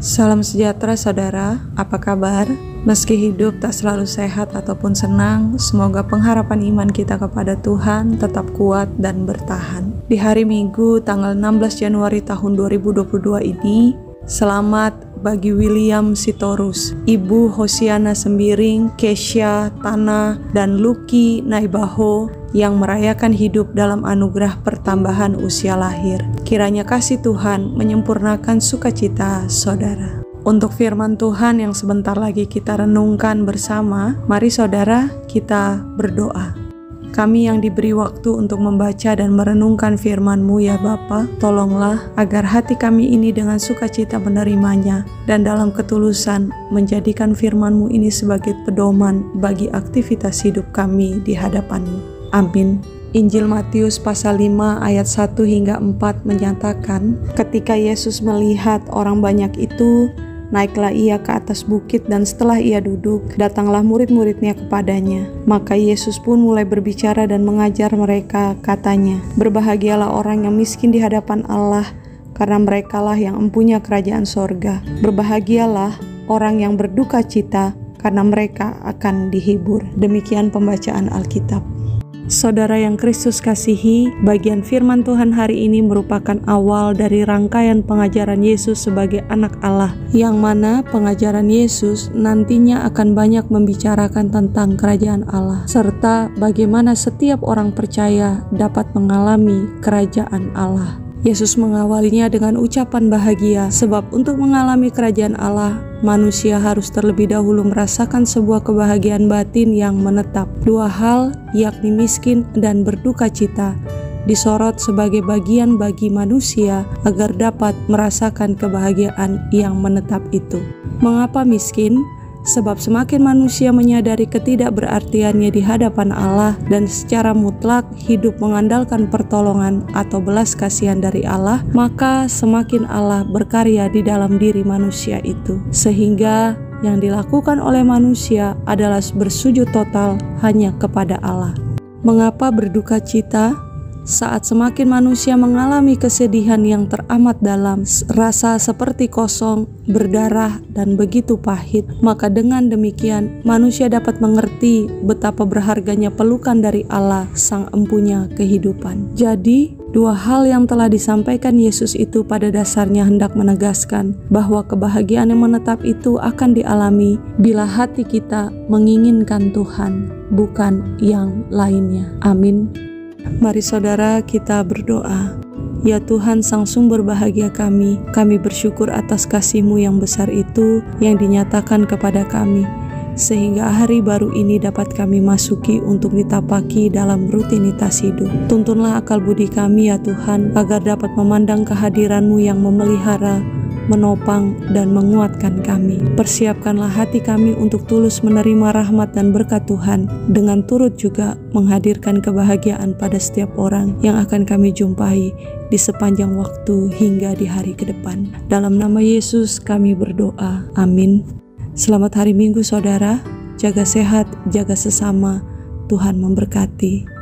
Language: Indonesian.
Salam sejahtera saudara, apa kabar? Meski hidup tak selalu sehat ataupun senang, semoga pengharapan iman kita kepada Tuhan tetap kuat dan bertahan. Di hari Minggu tanggal 16 Januari tahun 2022 ini, selamat bagi William Sitorus, Ibu Hosiana Sembiring, Kesha Tana, dan Lucky Naibaho yang merayakan hidup dalam anugerah pertambahan usia lahir. Kiranya kasih Tuhan menyempurnakan sukacita saudara. Untuk firman Tuhan yang sebentar lagi kita renungkan bersama, mari saudara kita berdoa. Kami yang diberi waktu untuk membaca dan merenungkan firman-Mu ya Bapa, tolonglah agar hati kami ini dengan sukacita menerimanya dan dalam ketulusan menjadikan firman-Mu ini sebagai pedoman bagi aktivitas hidup kami di hadapan-Mu. Amin. Injil Matius pasal 5 ayat 1 hingga 4 menyatakan, ketika Yesus melihat orang banyak itu, naiklah ia ke atas bukit dan setelah ia duduk, datanglah murid-muridnya kepadanya. Maka Yesus pun mulai berbicara dan mengajar mereka, katanya, berbahagialah orang yang miskin di hadapan Allah, karena merekalah yang empunya kerajaan sorga. Berbahagialah orang yang berduka cita, karena mereka akan dihibur. Demikian pembacaan Alkitab. Saudara yang Kristus kasihi, bagian firman Tuhan hari ini merupakan awal dari rangkaian pengajaran Yesus sebagai anak Allah, yang mana pengajaran Yesus nantinya akan banyak membicarakan tentang kerajaan Allah, serta bagaimana setiap orang percaya dapat mengalami kerajaan Allah. Yesus mengawalinya dengan ucapan bahagia, sebab untuk mengalami kerajaan Allah, manusia harus terlebih dahulu merasakan sebuah kebahagiaan batin yang menetap. Dua hal, yakni miskin dan berduka cita, disorot sebagai bagian bagi manusia agar dapat merasakan kebahagiaan yang menetap itu. Mengapa miskin? Sebab semakin manusia menyadari ketidakberartiannya di hadapan Allah dan secara mutlak hidup mengandalkan pertolongan atau belas kasihan dari Allah, maka semakin Allah berkarya di dalam diri manusia itu. Sehingga yang dilakukan oleh manusia adalah bersujud total hanya kepada Allah. Mengapa berduka cita? Saat semakin manusia mengalami kesedihan yang teramat dalam, rasa seperti kosong, berdarah, dan begitu pahit, maka dengan demikian manusia dapat mengerti betapa berharganya pelukan dari Allah, Sang Empunya kehidupan. Jadi, dua hal yang telah disampaikan Yesus itu pada dasarnya hendak menegaskan bahwa kebahagiaan yang menetap itu akan dialami bila hati kita menginginkan Tuhan, bukan yang lainnya. Amin. Mari saudara kita berdoa. Ya Tuhan, Sang Sumber bahagia kami bersyukur atas kasih-Mu yang besar itu yang dinyatakan kepada kami, sehingga hari baru ini dapat kami masuki untuk ditapaki dalam rutinitas hidup. Tuntunlah akal budi kami ya Tuhan, agar dapat memandang kehadiran-Mu yang memelihara, menopang, dan menguatkan kami. Persiapkanlah hati kami untuk tulus menerima rahmat dan berkat Tuhan, dengan turut juga menghadirkan kebahagiaan pada setiap orang yang akan kami jumpai di sepanjang waktu hingga di hari ke depan. Dalam nama Yesus kami berdoa. Amin. Selamat hari Minggu saudara, jaga sehat, jaga sesama, Tuhan memberkati.